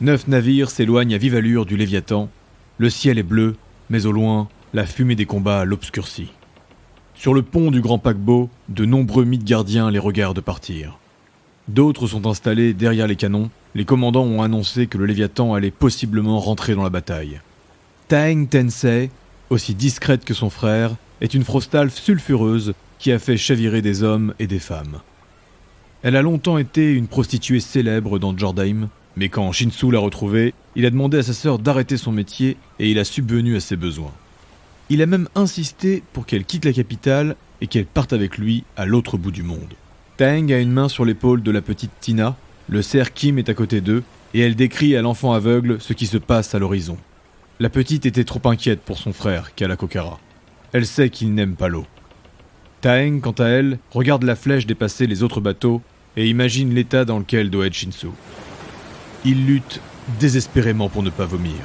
9 navires s'éloignent à vive allure du Léviathan. Le ciel est bleu, mais au loin, la fumée des combats l'obscurcit. Sur le pont du grand paquebot, de nombreux Midgardiens les regardent partir. D'autres sont installés derrière les canons. Les commandants ont annoncé que le Léviathan allait possiblement rentrer dans la bataille. Taeng Tensei, aussi discrète que son frère, est une frostalfe sulfureuse qui a fait chavirer des hommes et des femmes. Elle a longtemps été une prostituée célèbre dans Jordaim, mais quand Shinsu l'a retrouvée, il a demandé à sa sœur d'arrêter son métier et il a subvenu à ses besoins. Il a même insisté pour qu'elle quitte la capitale et qu'elle parte avec lui à l'autre bout du monde. Taeng a une main sur l'épaule de la petite Tina, le cerf Kim est à côté d'eux, et elle décrit à l'enfant aveugle ce qui se passe à l'horizon. La petite était trop inquiète pour son frère, Kalakokara. Elle sait qu'il n'aime pas l'eau. Taeng, quant à elle, regarde la flèche dépasser les autres bateaux et imagine l'état dans lequel doit être Shinsu. Il lutte désespérément pour ne pas vomir.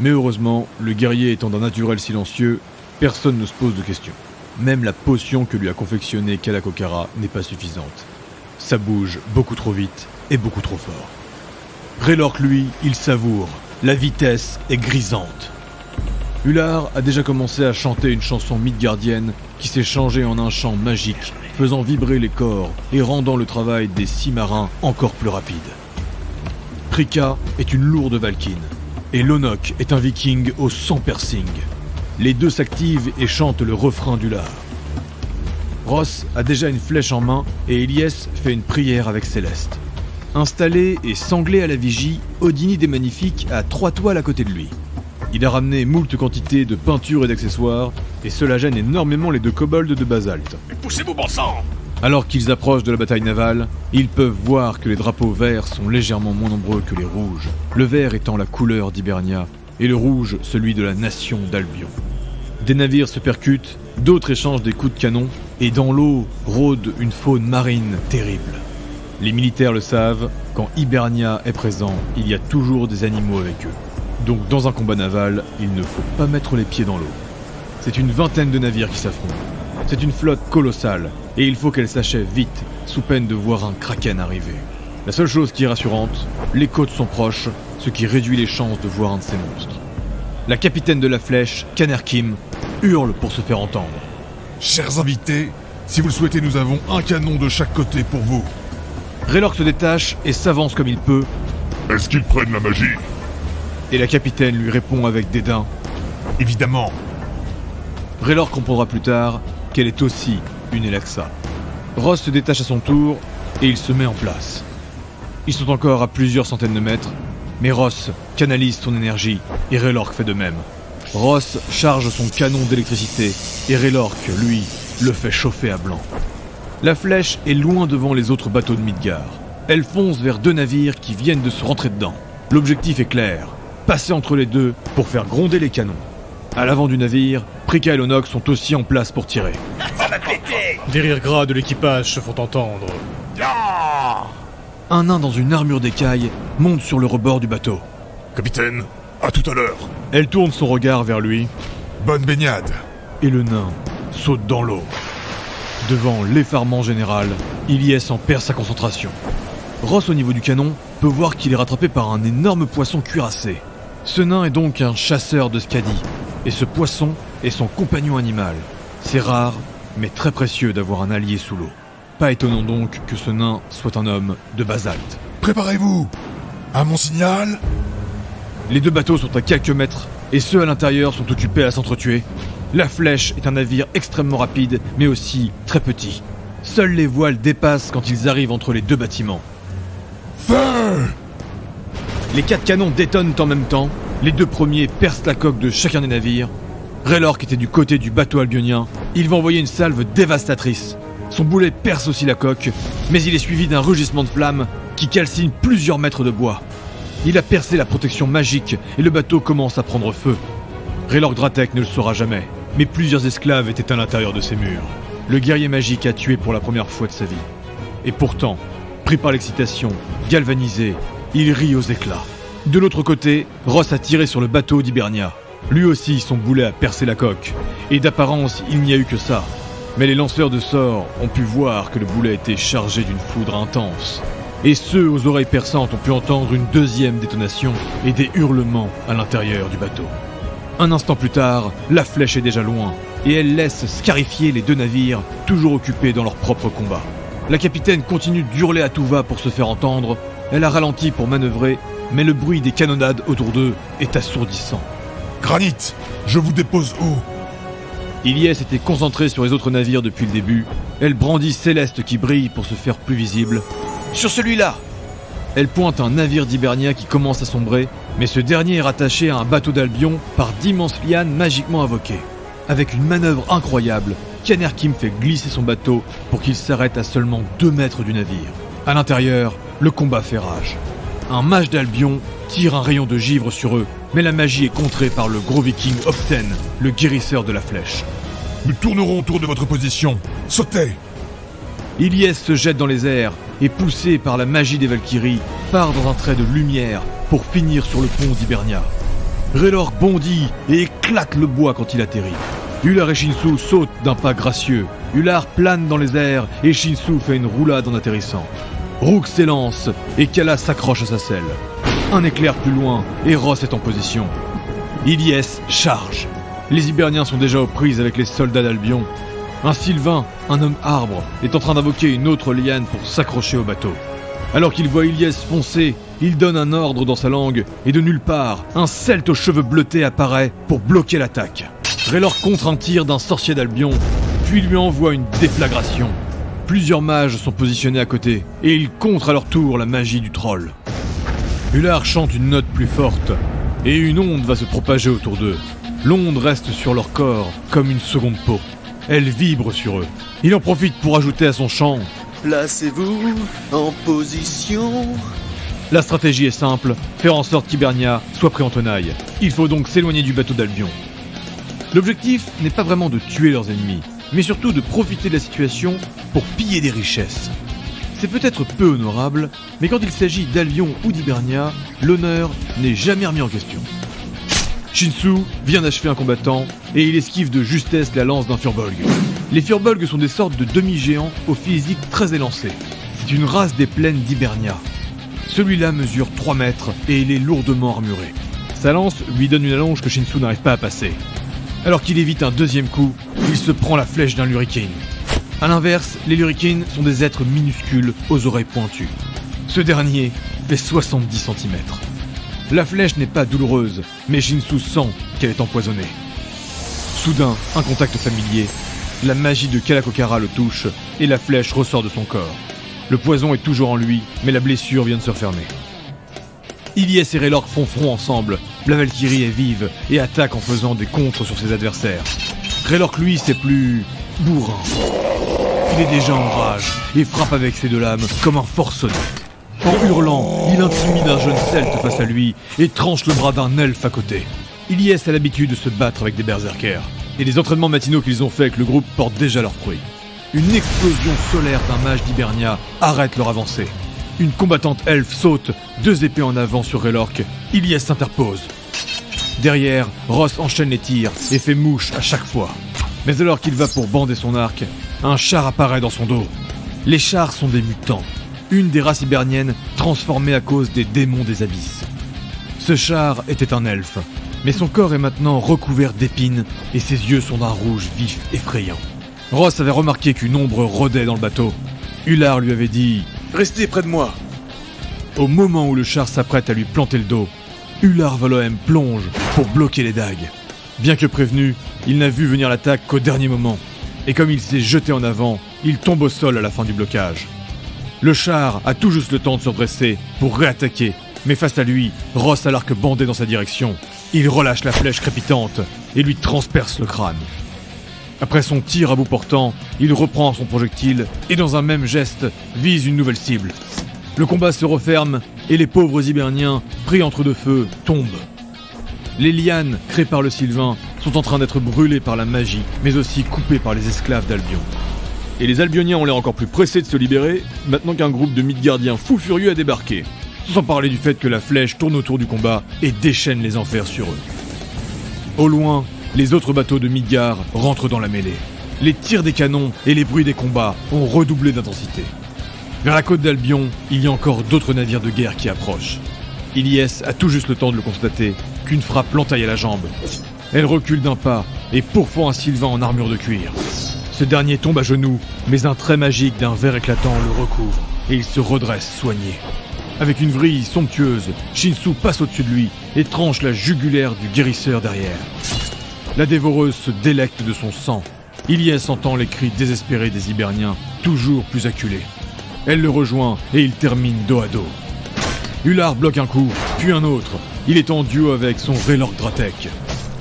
Mais heureusement, le guerrier étant d'un naturel silencieux, personne ne se pose de questions. Même la potion que lui a confectionnée Kalakokara n'est pas suffisante. Ça bouge beaucoup trop vite et beaucoup trop fort. Raylork, lui, il savoure. La vitesse est grisante. Ular a déjà commencé à chanter une chanson midgardienne qui s'est changée en un chant magique, faisant vibrer les corps et rendant le travail des 6 marins encore plus rapide. Prika est une lourde valkyne, et Lonok est un viking au sang piercing. Les deux s'activent et chantent le refrain d'Ular. Ross a déjà une flèche en main et Elias fait une prière avec Céleste. Installé et sanglé à la vigie, Odini des Magnifiques a 3 toiles à côté de lui. Il a ramené moult quantités de peintures et d'accessoires, et cela gêne énormément les 2 kobolds de basalte. Mais poussez-vous, bon sang! Alors qu'ils approchent de la bataille navale, ils peuvent voir que les drapeaux verts sont légèrement moins nombreux que les rouges, le vert étant la couleur d'Hibernia, et le rouge celui de la nation d'Albion. Des navires se percutent, d'autres échangent des coups de canon, et dans l'eau rôde une faune marine terrible. Les militaires le savent, quand Hibernia est présent, il y a toujours des animaux avec eux. Donc dans un combat naval, il ne faut pas mettre les pieds dans l'eau. C'est une 20aine de navires qui s'affrontent. C'est une flotte colossale, et il faut qu'elle s'achève vite, sous peine de voir un kraken arriver. La seule chose qui est rassurante, les côtes sont proches, ce qui réduit les chances de voir un de ces monstres. La capitaine de la flèche, Kanerkim, hurle pour se faire entendre. Chers invités, si vous le souhaitez, nous avons un canon de chaque côté pour vous. Raylork se détache et s'avance comme il peut. Est-ce qu'ils prennent la magie? Et la capitaine lui répond avec dédain. Évidemment. Raylork comprendra plus tard qu'elle est aussi une Elaxa. Ross se détache à son tour et il se met en place. Ils sont encore à plusieurs centaines de mètres, mais Ross canalise son énergie et Raylork fait de même. Ross charge son canon d'électricité et Raylork, lui, le fait chauffer à blanc. La flèche est loin devant les autres bateaux de Midgard. Elle fonce vers 2 navires qui viennent de se rentrer dedans. L'objectif est clair, passer entre les 2 pour faire gronder les canons. À l'avant du navire, Prika et Lonok sont aussi en place pour tirer. Ça va péter! Des rires gras de l'équipage se font entendre. Un nain dans une armure d'écaille monte sur le rebord du bateau. Capitaine, à tout à l'heure. Elle tourne son regard vers lui, Bonne baignade. et le nain saute dans l'eau. Devant l'effarement général, Ilyes en perd sa concentration. Ross, au niveau du canon, peut voir qu'il est rattrapé par un énorme poisson cuirassé. Ce nain est donc un chasseur de Skadi, et ce poisson est son compagnon animal. C'est rare, mais très précieux d'avoir un allié sous l'eau. Pas étonnant donc que ce nain soit un homme de basalte. Préparez-vous. À mon signal. Les 2 bateaux sont à quelques mètres, et ceux à l'intérieur sont occupés à s'entretuer. La Flèche est un navire extrêmement rapide, mais aussi très petit. Seules les voiles dépassent quand ils arrivent entre les 2 bâtiments. Feu! Les 4 canons détonnent en même temps, les 2 premiers percent la coque de chacun des navires. Raylork était du côté du bateau albionien, il va envoyer une salve dévastatrice. Son boulet perce aussi la coque, mais il est suivi d'un rugissement de flammes qui calcine plusieurs mètres de bois. Il a percé la protection magique et le bateau commence à prendre feu. Raylork Dratek ne le saura jamais, mais plusieurs esclaves étaient à l'intérieur de ces murs. Le guerrier magique a tué pour la première fois de sa vie. Et pourtant, pris par l'excitation, galvanisé, il rit aux éclats. De l'autre côté, Ross a tiré sur le bateau d'Hibernia. Lui aussi, son boulet a percé la coque. Et d'apparence, il n'y a eu que ça. Mais les lanceurs de sorts ont pu voir que le boulet était chargé d'une foudre intense. et ceux aux oreilles perçantes ont pu entendre une deuxième détonation et des hurlements à l'intérieur du bateau. Un instant plus tard, la flèche est déjà loin, et elle laisse scarifier les deux navires, toujours occupés dans leur propre combat. La capitaine continue d'hurler à tout va pour se faire entendre, elle a ralenti pour manœuvrer, mais le bruit des canonnades autour d'eux est assourdissant. Granit, je vous dépose haut. Ilyes était concentrée sur les autres navires depuis le début, elle brandit Céleste qui brille pour se faire plus visible. Sur celui-là! Elle pointe un navire d'Hibernia qui commence à sombrer, mais ce dernier est rattaché à un bateau d'Albion par d'immenses lianes magiquement invoquées. Avec une manœuvre incroyable, Kanerkim fait glisser son bateau pour qu'il s'arrête à seulement 2 mètres du navire. À l'intérieur, le combat fait rage. Un mage d'Albion tire un rayon de givre sur eux, mais la magie est contrée par le gros viking Opten, le guérisseur de la flèche. Nous tournerons autour de votre position. Sautez! Ilyes se jette dans les airs et, poussé par la magie des Valkyries, part dans un trait de lumière pour finir sur le pont d'Hibernia. Raylork bondit et éclate le bois quand il atterrit. Ular et Shinsu sautent d'un pas gracieux. Ular plane dans les airs et Shinsu fait une roulade en atterrissant. Rook s'élance et Kala s'accroche à sa selle. Un éclair plus loin et Ross est en position. Ilyes charge. Les Hiberniens sont déjà aux prises avec les soldats d'Albion. Un Sylvain, un homme arbre, est en train d'invoquer une autre liane pour s'accrocher au bateau. Alors qu'il voit Ilyes foncer, il donne un ordre dans sa langue, et de nulle part, un celte aux cheveux bleutés apparaît pour bloquer l'attaque. Raylork contre un tir d'un sorcier d'Albion, puis lui envoie une déflagration. Plusieurs mages sont positionnés à côté, et ils contrent à leur tour la magie du troll. Ular chante une note plus forte, et une onde va se propager autour d'eux. L'onde reste sur leur corps comme une seconde peau. Elle vibre sur eux. Il en profite pour ajouter à son chant « Placez-vous en position. » La stratégie est simple, faire en sorte qu'Hibernia soit pris en tenaille. Il faut donc s'éloigner du bateau d'Albion. L'objectif n'est pas vraiment de tuer leurs ennemis, mais surtout de profiter de la situation pour piller des richesses. C'est peut-être peu honorable, mais quand il s'agit d'Albion ou d'Hibernia, l'honneur n'est jamais remis en question. Shinsu vient d'achever un combattant et il esquive de justesse la lance d'un Furbolg. Les Furbolgs sont des sortes de demi-géants au physique très élancé. C'est une race des plaines d'Hibernia. Celui-là mesure 3 mètres et il est lourdement armuré. Sa lance lui donne une allonge que Shinsu n'arrive pas à passer. Alors qu'il évite un deuxième coup, il se prend la flèche d'un Lurikane. A l'inverse, les Lurikane sont des êtres minuscules aux oreilles pointues. Ce dernier fait 70 cm. La flèche n'est pas douloureuse, mais Shinsu sent qu'elle est empoisonnée. Soudain, un contact familier. La magie de Kalakokara le touche et la flèche ressort de son corps. Le poison est toujours en lui, mais la blessure vient de se refermer. Ilyes et Raylork font front ensemble. La Valkyrie est vive et attaque en faisant des contres sur ses adversaires. Raylork, lui, c'est plus bourrin. Il est déjà en rage et frappe avec ses 2 lames comme un forcené. En hurlant, il intimide un jeune celte face à lui et tranche le bras d'un elfe à côté. Ilyes a l'habitude de se battre avec des berserkers, et les entraînements matinaux qu'ils ont fait avec le groupe portent déjà leurs fruits. Une explosion solaire d'un mage d'Hibernia arrête leur avancée. Une combattante elfe saute, 2 épées en avant sur Raylork. Ilyes s'interpose. Derrière, Ross enchaîne les tirs et fait mouche à chaque fois. Mais alors qu'il va pour bander son arc, un char apparaît dans son dos. Les chars sont des mutants. Une des races hiberniennes transformée à cause des démons des abysses. Ce char était un elfe, mais son corps est maintenant recouvert d'épines et ses yeux sont d'un rouge vif effrayant. Ross avait remarqué qu'une ombre rôdait dans le bateau. Ular lui avait dit « Restez près de moi !» Au moment où le char s'apprête à lui planter le dos, Ular Valohem plonge pour bloquer les dagues. Bien que prévenu, il n'a vu venir l'attaque qu'au dernier moment, et comme il s'est jeté en avant, il tombe au sol à la fin du blocage. Le char a tout juste le temps de se redresser pour réattaquer, mais face à lui, Ross a l'arc bandé dans sa direction. Il relâche la flèche crépitante et lui transperce le crâne. Après son tir à bout portant, il reprend son projectile et dans un même geste, vise une nouvelle cible. Le combat se referme et les pauvres Hiberniens, pris entre 2 feux, tombent. Les lianes, créées par le Sylvain, sont en train d'être brûlées par la magie, mais aussi coupées par les esclaves d'Albion. Et les Albioniens ont l'air encore plus pressés de se libérer, maintenant qu'un groupe de Midgardiens fous furieux a débarqué. Sans parler du fait que la flèche tourne autour du combat et déchaîne les enfers sur eux. Au loin, les autres bateaux de Midgard rentrent dans la mêlée. Les tirs des canons et les bruits des combats ont redoublé d'intensité. Vers la côte d'Albion, il y a encore d'autres navires de guerre qui approchent. Ilyes a tout juste le temps de le constater qu'une frappe l'entaille à la jambe. Elle recule d'un pas et pourfend un Sylvain en armure de cuir. Ce dernier tombe à genoux, mais un trait magique d'un verre éclatant le recouvre et il se redresse soigné. Avec une vrille somptueuse, Shinsu passe au-dessus de lui et tranche la jugulaire du guérisseur derrière. La dévoreuse se délecte de son sang. Ilyes entend les cris désespérés des Hiberniens, toujours plus acculés. Elle le rejoint et ils terminent dos à dos. Ular bloque un coup, puis un autre. Il est en duo avec son Raylord Dratek.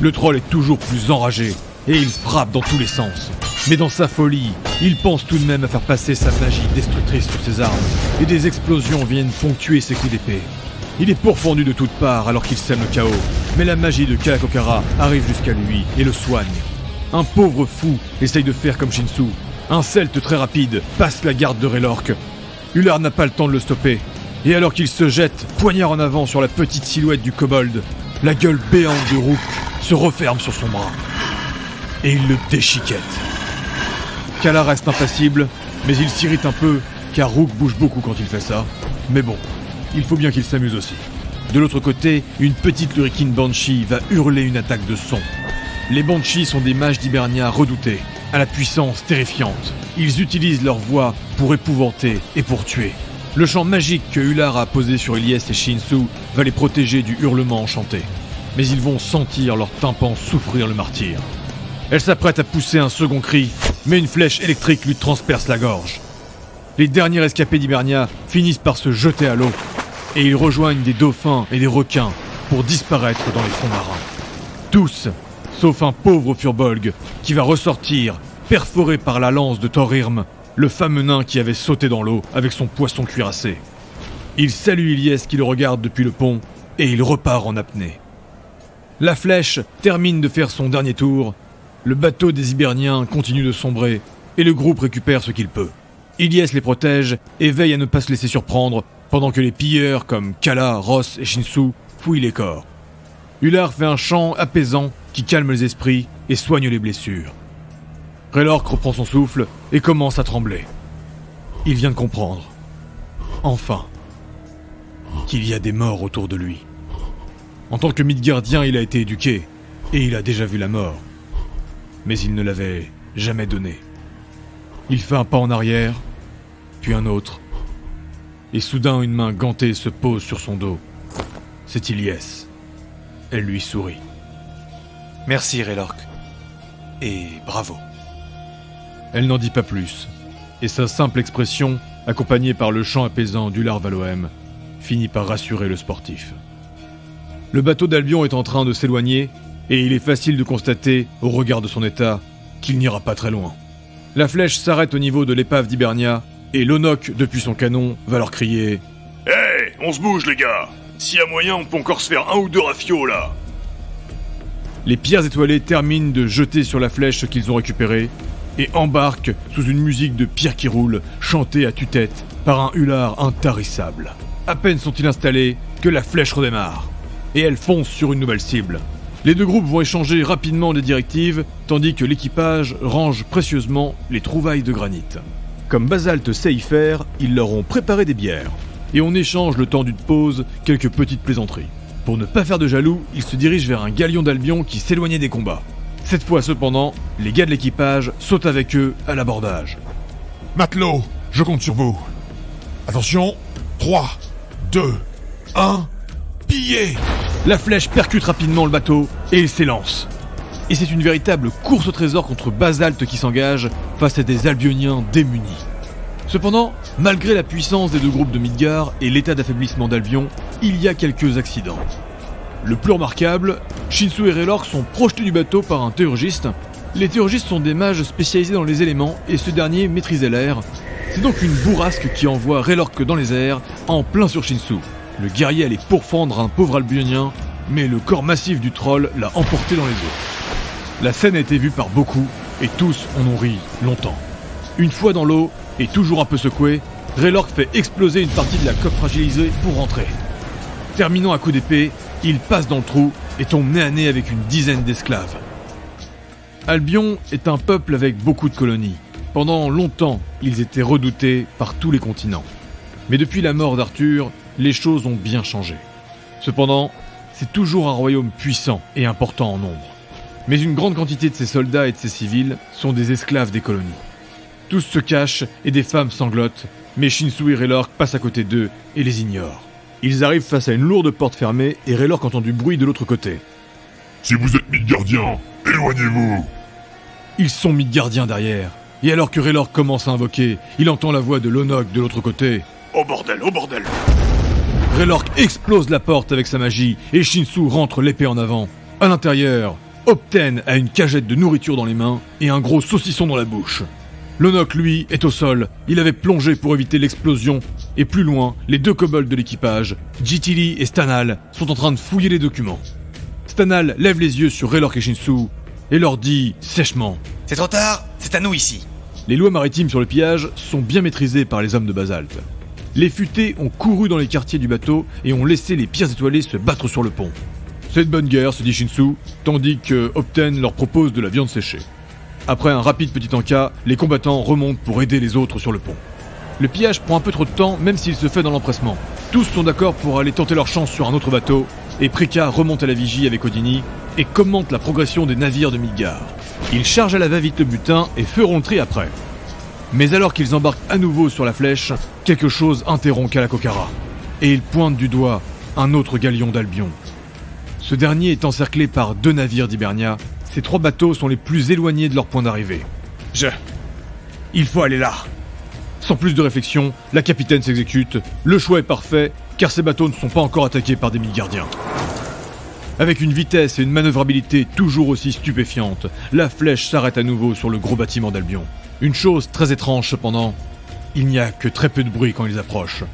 Le troll est toujours plus enragé et il frappe dans tous les sens. Mais dans sa folie, il pense tout de même à faire passer sa magie destructrice sur ses armes et des explosions viennent ponctuer ses coups d'épée. Il est pourfendu de toutes parts alors qu'il sème le chaos, mais la magie de Kalakokara arrive jusqu'à lui et le soigne. Un pauvre fou essaye de faire comme Shinsu. Un celte très rapide passe la garde de Raylork. Ular n'a pas le temps de le stopper. Et alors qu'il se jette, poignard en avant sur la petite silhouette du kobold, la gueule béante de Rook se referme sur son bras. Et il le déchiquette. Kala reste impassible, mais il s'irrite un peu, car Rook bouge beaucoup quand il fait ça. Mais bon, il faut bien qu'il s'amuse aussi. De l'autre côté, une petite Lurikine Banshee va hurler une attaque de son. Les Banshees sont des mages d'Hibernia redoutés, à la puissance terrifiante. Ils utilisent leur voix pour épouvanter et pour tuer. Le chant magique que Ular a posé sur Ilyes et Shinsu va les protéger du hurlement enchanté. Mais ils vont sentir leur tympan souffrir le martyre. Elle s'apprête à pousser un second cri, mais une flèche électrique lui transperce la gorge. Les derniers rescapés d'Hibernia finissent par se jeter à l'eau, et ils rejoignent des dauphins et des requins pour disparaître dans les fonds marins. Tous, sauf un pauvre Furbolg qui va ressortir, perforé par la lance de Thorirm, le fameux nain qui avait sauté dans l'eau avec son poisson cuirassé. Il salue Ilyes qui le regarde depuis le pont, et il repart en apnée. La flèche termine de faire son dernier tour, le bateau des Hiberniens continue de sombrer, et le groupe récupère ce qu'il peut. Ilyes les protège et veille à ne pas se laisser surprendre, pendant que les pilleurs comme Kala, Ross et Shinsu fouillent les corps. Ular fait un chant apaisant qui calme les esprits et soigne les blessures. Raylork reprend son souffle et commence à trembler. Il vient de comprendre, enfin, qu'il y a des morts autour de lui. En tant que Midgardien, il a été éduqué, et il a déjà vu la mort. Mais il ne l'avait jamais donnée. Il fait un pas en arrière, puis un autre, et soudain une main gantée se pose sur son dos. C'est Ilyes. Elle lui sourit. Merci, Raylork. Et bravo. Elle n'en dit pas plus, et sa simple expression, accompagnée par le chant apaisant d'Ular Valoem, finit par rassurer le sportif. Le bateau d'Albion est en train de s'éloigner, et il est facile de constater, au regard de son état, qu'il n'ira pas très loin. La flèche s'arrête au niveau de l'épave d'Hibernia, et Lonok, depuis son canon, va leur crier « Hey, on se bouge les gars! S'il y a moyen, on peut encore se faire un ou deux rafios là !» Les pierres étoilées terminent de jeter sur la flèche ce qu'ils ont récupéré, et embarquent sous une musique de pierres qui roulent, chantée à tue-tête par un Ular intarissable. À peine sont-ils installés que la flèche redémarre, et elle fonce sur une nouvelle cible. Les deux groupes vont échanger rapidement les directives, tandis que l'équipage range précieusement les trouvailles de granit. Comme Basalte sait y faire, ils leur ont préparé des bières, et on échange le temps d'une pause quelques petites plaisanteries. Pour ne pas faire de jaloux, ils se dirigent vers un galion d'Albion qui s'éloignait des combats. Cette fois cependant, les gars de l'équipage sautent avec eux à l'abordage. Matelot, je compte sur vous. Attention, 3, 2, 1, pillez! La flèche percute rapidement le bateau et il s'élance. Et c'est une véritable course au trésor contre Basalte qui s'engage face à des Albioniens démunis. Cependant, malgré la puissance des deux groupes de Midgard et l'état d'affaiblissement d'Albion, il y a quelques accidents. Le plus remarquable, Shinsu et Raylork sont projetés du bateau par un théurgiste. Les théurgistes sont des mages spécialisés dans les éléments et ce dernier maîtrisait l'air. C'est donc une bourrasque qui envoie Raylork dans les airs, en plein sur Shinsu. Le guerrier allait pourfendre un pauvre Albionien, mais le corps massif du troll l'a emporté dans les eaux. La scène a été vue par beaucoup, et tous en ont ri longtemps. Une fois dans l'eau, et toujours un peu secoué, Raylork fait exploser une partie de la coque fragilisée pour rentrer. Terminant à coups d'épée, il passe dans le trou et tombe nez à nez avec une dizaine d'esclaves. Albion est un peuple avec beaucoup de colonies, Pendant longtemps, ils étaient redoutés par tous les continents. Mais depuis la mort d'Arthur, les choses ont bien changé. Cependant, c'est toujours un royaume puissant et important en nombre. Mais une grande quantité de ses soldats et de ses civils sont des esclaves des colonies. Tous se cachent et des femmes sanglotent, mais Shinsu et Raylork passent à côté d'eux et les ignorent. Ils arrivent face à une lourde porte fermée et Raylork entend du bruit de l'autre côté. Si vous êtes Midgardiens, éloignez-vous. Ils sont Midgardiens derrière. Et alors que Raylork commence à invoquer, il entend la voix de Lonok de l'autre côté. Oh bordel, oh bordel. Raylork explose la porte avec sa magie et Shinsu rentre l'épée en avant. À l'intérieur, Opten a une cagette de nourriture dans les mains et un gros saucisson dans la bouche. Lonok, lui, est au sol. Il avait plongé pour éviter l'explosion. Et plus loin, les deux kobolds de l'équipage, Jitili et Stanal, sont en train de fouiller les documents. Stanal lève les yeux sur Raylork et Shinsu et leur dit sèchement: C'est trop tard, c'est à nous ici. Les lois maritimes sur le pillage sont bien maîtrisées par les hommes de Basalte. Les futés ont couru dans les quartiers du bateau et ont laissé les pierres étoilées se battre sur le pont. C'est de bonne guerre, se dit Shinsu, tandis que Opten leur propose de la viande séchée. Après un rapide petit encas, les combattants remontent pour aider les autres sur le pont. Le pillage prend un peu trop de temps, même s'il se fait dans l'empressement. Tous sont d'accord pour aller tenter leur chance sur un autre bateau, et Prika remonte à la vigie avec Odini et commente la progression des navires de Midgard. Ils chargent à la va-vite le butin et feront le tri après. Mais alors qu'ils embarquent à nouveau sur la flèche, quelque chose interrompt Kalakokara, et ils pointent du doigt un autre galion d'Albion. Ce dernier est encerclé par 2 navires d'Hibernia. Ces 3 bateaux sont les plus éloignés de leur point d'arrivée. Il faut aller là. Sans plus de réflexion, la capitaine s'exécute. Le choix est parfait, car ces bateaux ne sont pas encore attaqués par des Midgardiens. Avec une vitesse et une manœuvrabilité toujours aussi stupéfiantes, la flèche s'arrête à nouveau sur le gros bâtiment d'Albion. Une chose très étrange cependant, il n'y a que très peu de bruit quand ils approchent.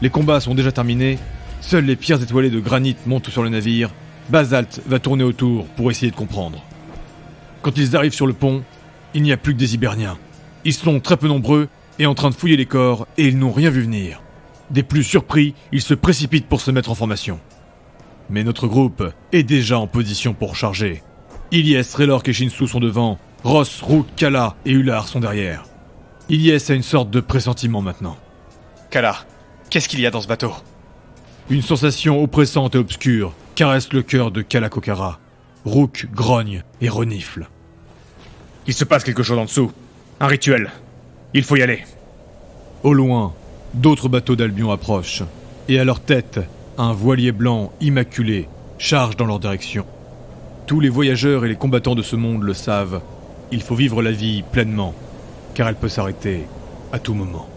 Les combats sont déjà terminés, seules les pierres étoilées de granit montent sur le navire. Basalte va tourner autour pour essayer de comprendre. Quand ils arrivent sur le pont, il n'y a plus que des Hiberniens. Ils sont très peu nombreux et en train de fouiller les corps et ils n'ont rien vu venir. Des plus surpris, ils se précipitent pour se mettre en formation. Mais notre groupe est déjà en position pour charger. Ilyes, Raylork et Shinsu sont devant, Ross, Rook, Kala et Ular sont derrière. Ilyes a une sorte de pressentiment maintenant. Kala, qu'est-ce qu'il y a dans ce bateau? Une sensation oppressante et obscure caresse le cœur de Kalakokara. Rook grogne et renifle. Il se passe quelque chose en dessous. Un rituel. Il faut y aller. Au loin, d'autres bateaux d'Albion approchent, et à leur tête, un voilier blanc immaculé charge dans leur direction. Tous les voyageurs et les combattants de ce monde le savent, il faut vivre la vie pleinement, car elle peut s'arrêter à tout moment.